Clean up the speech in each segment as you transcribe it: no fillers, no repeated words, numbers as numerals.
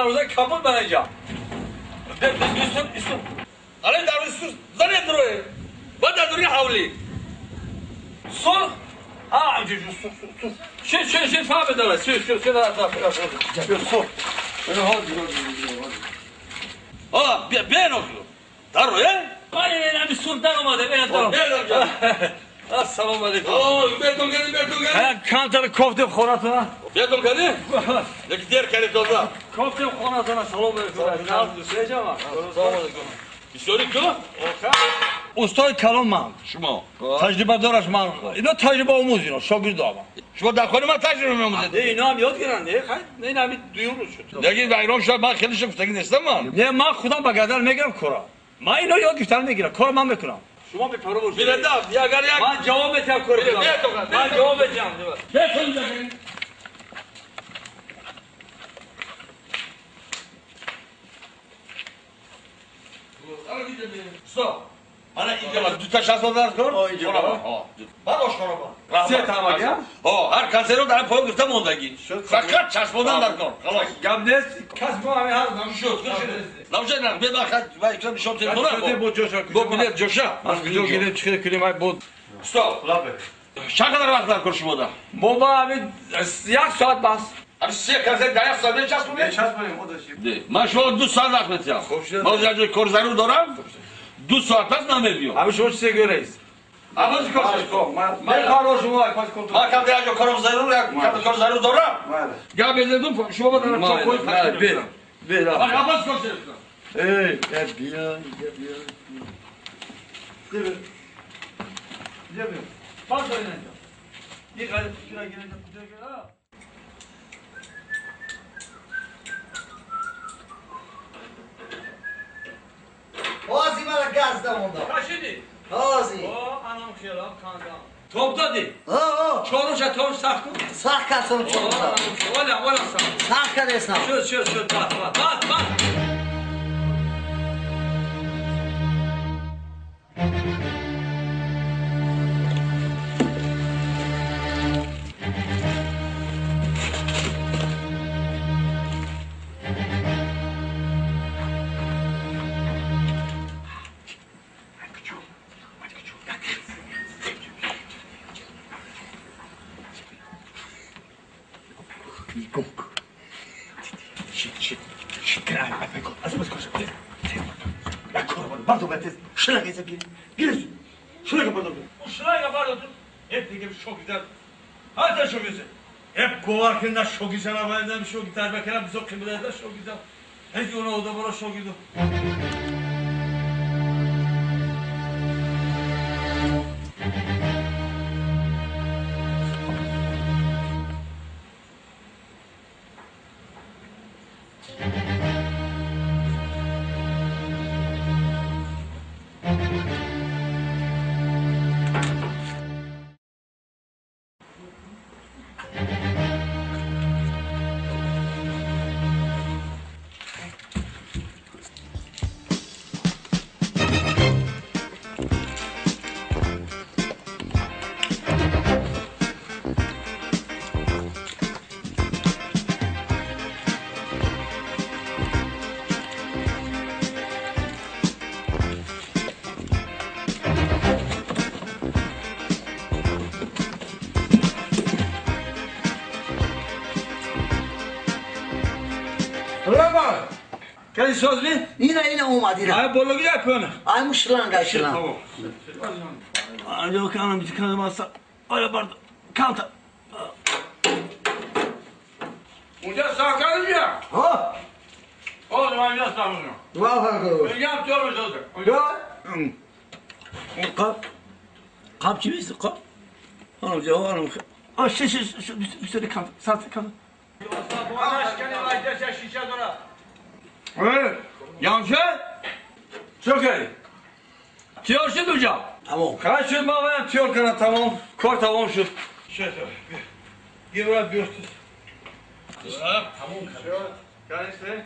دروازه کامل من اینجا استون الان در استون زنی دروه بعد دروی حولی سول اینجا شو فهم داره شو سول بیا نوکلو دروه من سول در اومده بیا دروه السلام علیکم بیتون گردیم کانتر کوفتم خونتون بیتون گردیم یکی دیر کردید دوزا کوفتم خونتون سلام علیکم سلام علیکم بسیاری تو استاد کلام من شما تجربه دارش من اینا تجربه آموز اینا شاگرد دارم شما در خانه من تجربه می‌آموزید اینا هم یاد گیرن نه همین دیون شد نگید در ایران شاید من خیلی شفتگی نیستم من خودم به گردن میگیرم کارا من اینا یاد گرفتن میگیرم کار من میکنم شما به پرو برو بیرندم اگر یک من جواب میدم کار من جواب میدم بتون بگین من اینجا دو تا شخص درست کن اینجا بعد آشکارا با سه تا مگه هر کسی رو در پای گرفته موندگی فقط چشموندن در کار خلاص گپ نیست کس ما همین حال شد نمیشه نه به وقت و اکرام نشون تلفن بود جوشا بود بله جوشا من جو گیرم چه کلمه بود استاپ لابه چقدر وقت در کار شما ده بابا همین 1 ساعت بس همین سه کسی در 1 ساعت چسبونیم خودش من شما 2 ساعت وقت میتونم ما جای کار ضرور دارم 2 ساعت پس نمی‌بیام. همه شما چه گویید؟ آموزش کار من کارو شما پاس کنترل. ما کم دیگه کارم ضروره، کم کار ضرور دارم. بله. گپ بزنم شما بدن چه کوی پاس برم. برم. من آموزش کنم. بیا. بیا. پاس دارین اینجا. یک غلط گیرا. Ağzı bana gazda onda. Kaçıdı? Ağzı. Anam xeylam kandan. Top dadı. Çoruşa top saxtı. Sağ kasını çoruşa. Valla sağ. Sağ kadesna. Şöyle bas. Şuraya pardon. Hep de çok güzel. Hadi çok güzel. Hep kovarkında çok güzel haberden bir çok gitar bekler biz o kimlerde çok güzel. Hep ona o da bana çok güzel. Kali sözlü? Yine olmadı. Ay bolu gider pöne. Ay muşlan. Tamam. Ay yok anam bir kanım alsa. Öyle pardon. Kanta. Uca sakalım ya. Ha? O zaman ya sakalım. Vallahi. Yap diyorum sözü. Ya. Kap kimisi kap? Hanım cevap hanım. Ay şu bir sürü kant. Sarsı kant. Bu aşkına vajda şişe dora. Evet. Yanlış. Çok iyi. Tiyorsun hocam. Tamam. Kaç yıl ben tiyor kana tamam. Kor tamam şu. Şey. Bir biraz bir üstü. Tamam. Kaniste.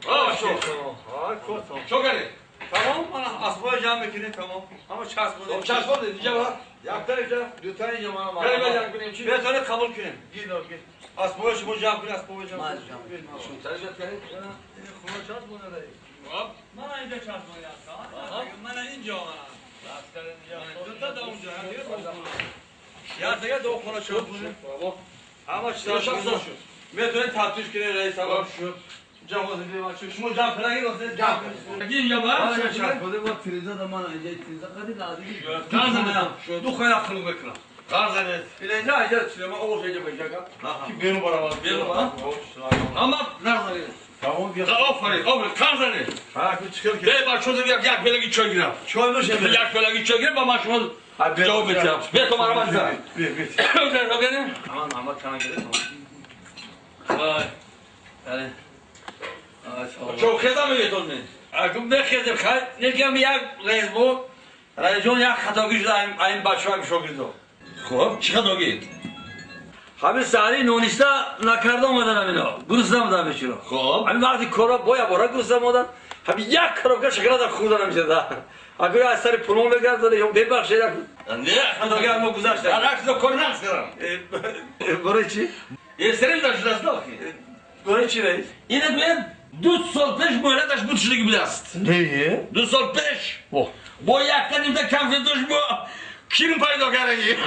Çok iyi. Çok iyi. Tamam ana asma cam bekine tamam. Ama çarpma. Çarpma dedi diyeceğim ha. Yaktan işte. Lütfen yiyeceğim ana. Gel ben yak benim için. Ben sana kabul künüm. Gel o gel. Asma şu cam künüm asma cam. Maz cam. Şu tercih et yani. Kuma çarpma nereye? Hop. Bana ince çarpma ya. Tamam. Bana ince o ana. Lastiklerin ince. Tutta da unca. Ya sana da okula çarpma. Ama çarpma şu. Metroya tartış kire reis tamam şu. Cam olsun diye açıyor. Şu cam falan gel olsun. Cam. Gel ya bak. Bana çarpmadı bak frize de bana önce frize hadi hadi. Kazanı. Du kaya kılım ekran. Kazanı. Bir ne ayacak sinema o şeyce bakacak ha. Ki benim para var. Benim var. Ama nerede? Tamam bir. Aferin. Aferin. Kazanı. Ha bir çıkar ki. Bey bak çocuk yak böyle git çöl girer. Çoğunmuş hem. Yak böyle git çöl girer. Ben başıma cevap edeceğim. Bir tomar arabada. Bir. Özel benim. Aman ama kana gelir tamam. Vay. Yani. Çok keda mı yet olmayın? Akım ne kedim kay? Ne ki mi yak reis bu? Rayjon yak katogiş da ayın başına bir şok izdo. Hop çıkadogi. Abi sari nonista nakarda olmadan amino. Gurusda mı da meşhur? Hop. Abi vardı kora boya bora gurusda mı Abi yak karoka şakara da kurdan amca da. Abi ya sari pulon ve gazda yok bir bak şeyler. Ne katogi ama güzel şey. Arak da kornak sıram. Burası. Senin de şurası da ki. Burası reis. Yine ben düz sol peş böyle taş bu tuşlu gibi last. Neyi? Düz sol peş. Oh. Bu yaktan imde kamfet duş bu. Kim paydo gereği?